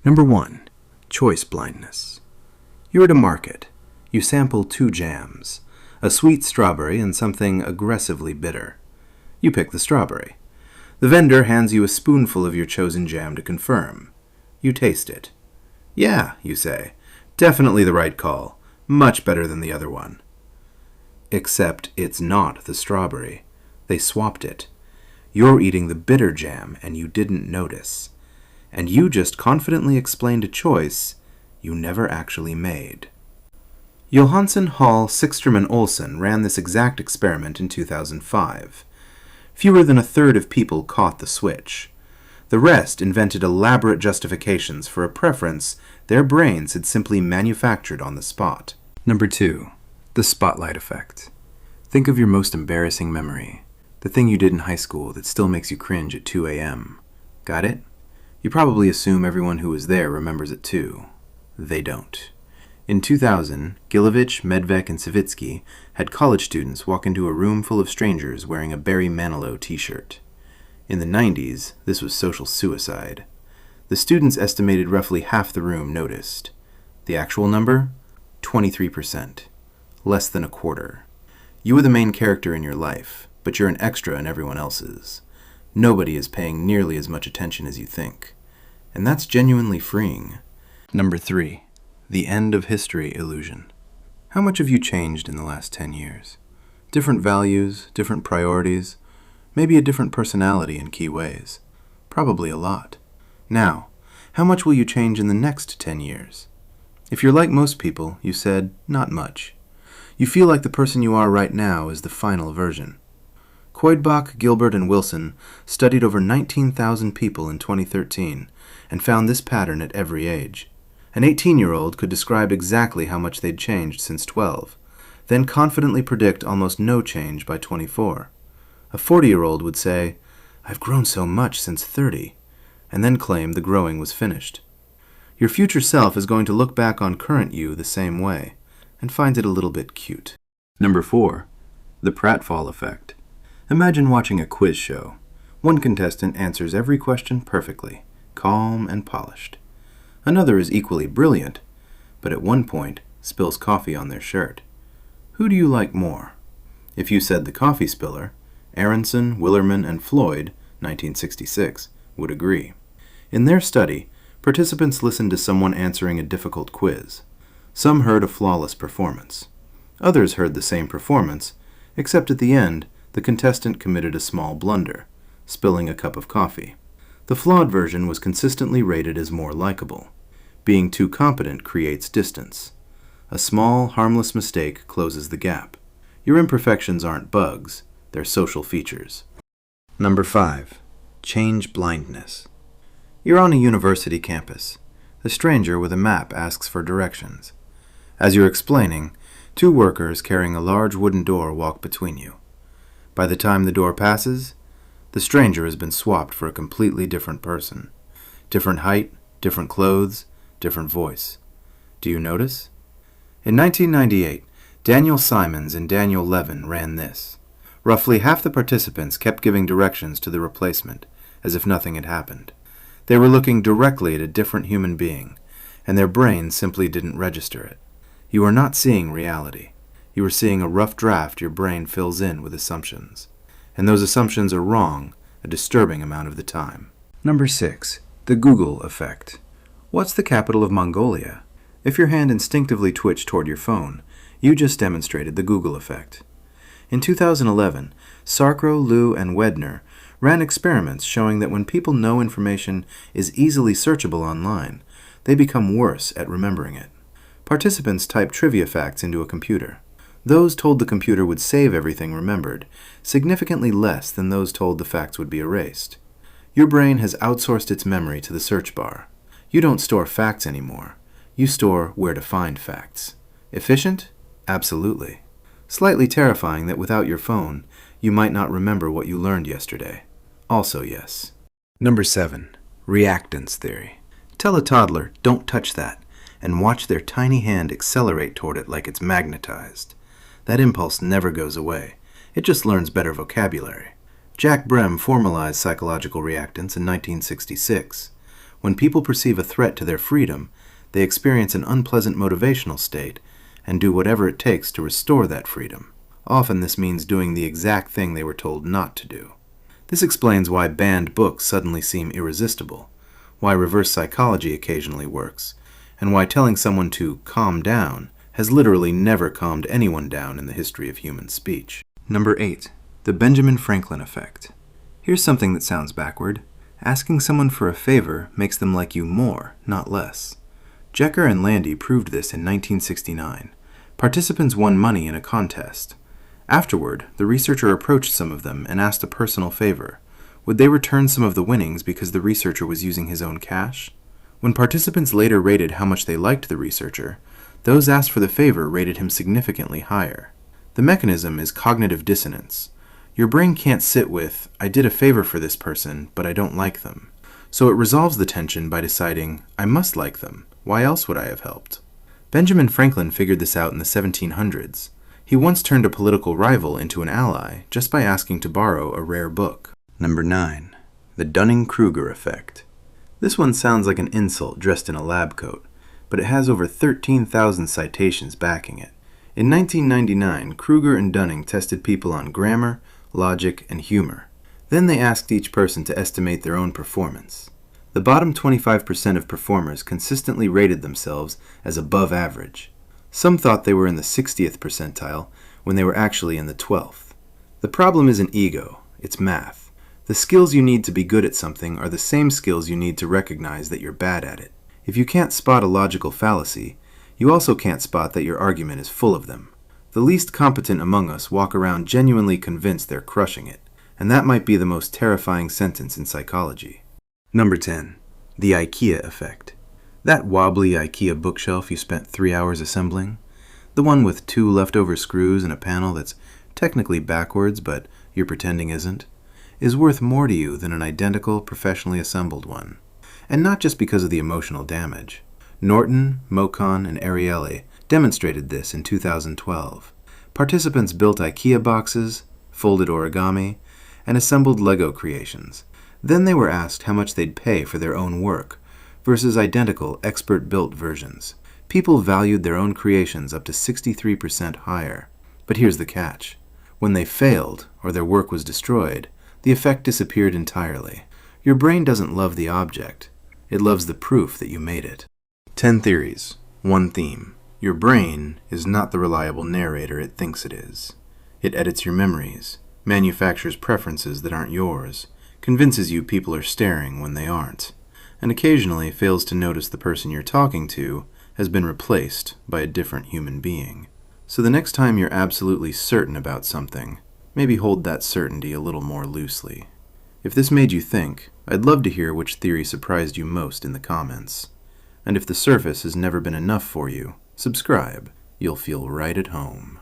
Number 1. Choice blindness. You're at a market. You sample 2 jams, a sweet strawberry and something aggressively bitter. You pick the strawberry. The vendor hands you a spoonful of your chosen jam to confirm. You taste it. Yeah, you say. Definitely the right call. Much better than the other one. Except it's not the strawberry. They swapped it. You're eating the bitter jam and you didn't notice. And you just confidently explained a choice you never actually made. Johansson, Hall, Sikström, and Olsson ran this exact experiment in 2005. Fewer than a third of people caught the switch. The rest invented elaborate justifications for a preference their brains had simply manufactured on the spot. Number 2. The spotlight effect. Think of your most embarrassing memory. The thing you did in high school that still makes you cringe at 2 a.m. Got it? You probably assume everyone who was there remembers it too. They don't. In 2000, Gilovich, Medvec, and Savitsky had college students walk into a room full of strangers wearing a Barry Manilow t-shirt. In the 90s, this was social suicide. The students estimated roughly half the room noticed. The actual number? 23%. Less than a quarter. You are the main character in your life, but you're an extra in everyone else's. Nobody is paying nearly as much attention as you think. And that's genuinely freeing. Number 3. The end of history illusion. How much have you changed in the last 10 years? Different values, different priorities, maybe a different personality in key ways. Probably a lot. Now, how much will you change in the next 10 years? If you're like most people, you said, not much. You feel like the person you are right now is the final version. Koidbach, Gilbert, and Wilson studied over 19,000 people in 2013 and found this pattern at every age. An 18-year-old could describe exactly how much they'd changed since 12, then confidently predict almost no change by 24. A 40-year-old would say, I've grown so much since 30, and then claim the growing was finished. Your future self is going to look back on current you the same way, and find it a little bit cute. Number 4. The pratfall effect. Imagine watching a quiz show. One contestant answers every question perfectly, calm and polished. Another is equally brilliant, but at one point spills coffee on their shirt. Who do you like more? If you said the coffee spiller, Aronson, Willerman, and Floyd, 1966, would agree. In their study, participants listened to someone answering a difficult quiz. Some heard a flawless performance. Others heard the same performance, except at the end, the contestant committed a small blunder, spilling a cup of coffee. The flawed version was consistently rated as more likable. Being too competent creates distance. A small, harmless mistake closes the gap. Your imperfections aren't bugs, they're social features. Number 5. Change blindness. You're on a university campus. A stranger with a map asks for directions. As you're explaining, 2 workers carrying a large wooden door walk between you. By the time the door passes, the stranger has been swapped for a completely different person. Different height, different clothes, different voice. Do you notice? In 1998, Daniel Simons and Daniel Levin ran this. Roughly half the participants kept giving directions to the replacement, as if nothing had happened. They were looking directly at a different human being, and their brains simply didn't register it. You are not seeing reality. You are seeing a rough draft your brain fills in with assumptions. And those assumptions are wrong a disturbing amount of the time. Number 6. The Google effect. What's the capital of Mongolia? If your hand instinctively twitched toward your phone, you just demonstrated the Google effect. In 2011, Sarkro, Liu, and Wedner ran experiments showing that when people know information is easily searchable online, they become worse at remembering it. Participants typed trivia facts into a computer. Those told the computer would save everything remembered, significantly less than those told the facts would be erased. Your brain has outsourced its memory to the search bar. You don't store facts anymore. You store where to find facts. Efficient? Absolutely. Slightly terrifying that without your phone, you might not remember what you learned yesterday. Also yes. Number 7. Reactance theory. Tell a toddler, don't touch that, and watch their tiny hand accelerate toward it like it's magnetized. That impulse never goes away. It just learns better vocabulary. Jack Brem formalized psychological reactance in 1966. When people perceive a threat to their freedom, they experience an unpleasant motivational state and do whatever it takes to restore that freedom. Often this means doing the exact thing they were told not to do. This explains why banned books suddenly seem irresistible, why reverse psychology occasionally works, and why telling someone to calm down has literally never calmed anyone down in the history of human speech. Number 8. The Benjamin Franklin effect. Here's something that sounds backward. Asking someone for a favor makes them like you more, not less. Jecker and Landy proved this in 1969. Participants won money in a contest. Afterward, the researcher approached some of them and asked a personal favor. Would they return some of the winnings because the researcher was using his own cash? When participants later rated how much they liked the researcher, those asked for the favor rated him significantly higher. The mechanism is cognitive dissonance. Your brain can't sit with, I did a favor for this person, but I don't like them. So it resolves the tension by deciding, I must like them. Why else would I have helped? Benjamin Franklin figured this out in the 1700s. He once turned a political rival into an ally just by asking to borrow a rare book. Number 9. The Dunning-Kruger effect. This one sounds like an insult dressed in a lab coat, but it has over 13,000 citations backing it. In 1999, Kruger and Dunning tested people on grammar, logic, and humor. Then they asked each person to estimate their own performance. The bottom 25% of performers consistently rated themselves as above average. Some thought they were in the 60th percentile when they were actually in the 12th. The problem isn't ego, it's math. The skills you need to be good at something are the same skills you need to recognize that you're bad at it. If you can't spot a logical fallacy, you also can't spot that your argument is full of them. The least competent among us walk around genuinely convinced they're crushing it, and that might be the most terrifying sentence in psychology. Number 10. The IKEA effect. That wobbly IKEA bookshelf you spent 3 hours assembling, the one with 2 leftover screws and a panel that's technically backwards but you're pretending isn't, is worth more to you than an identical, professionally assembled one. And not just because of the emotional damage. Norton, Mocon, and Ariely demonstrated this in 2012. Participants built IKEA boxes, folded origami, and assembled Lego creations. Then they were asked how much they'd pay for their own work versus identical expert-built versions. People valued their own creations up to 63% higher. But here's the catch. When they failed, or their work was destroyed, the effect disappeared entirely. Your brain doesn't love the object. It loves the proof that you made it. 10 theories. 1 theme. Your brain is not the reliable narrator it thinks it is. It edits your memories, manufactures preferences that aren't yours, convinces you people are staring when they aren't, and occasionally fails to notice the person you're talking to has been replaced by a different human being. So the next time you're absolutely certain about something, maybe hold that certainty a little more loosely. If this made you think, I'd love to hear which theory surprised you most in the comments. And if the surface has never been enough for you, subscribe. You'll feel right at home.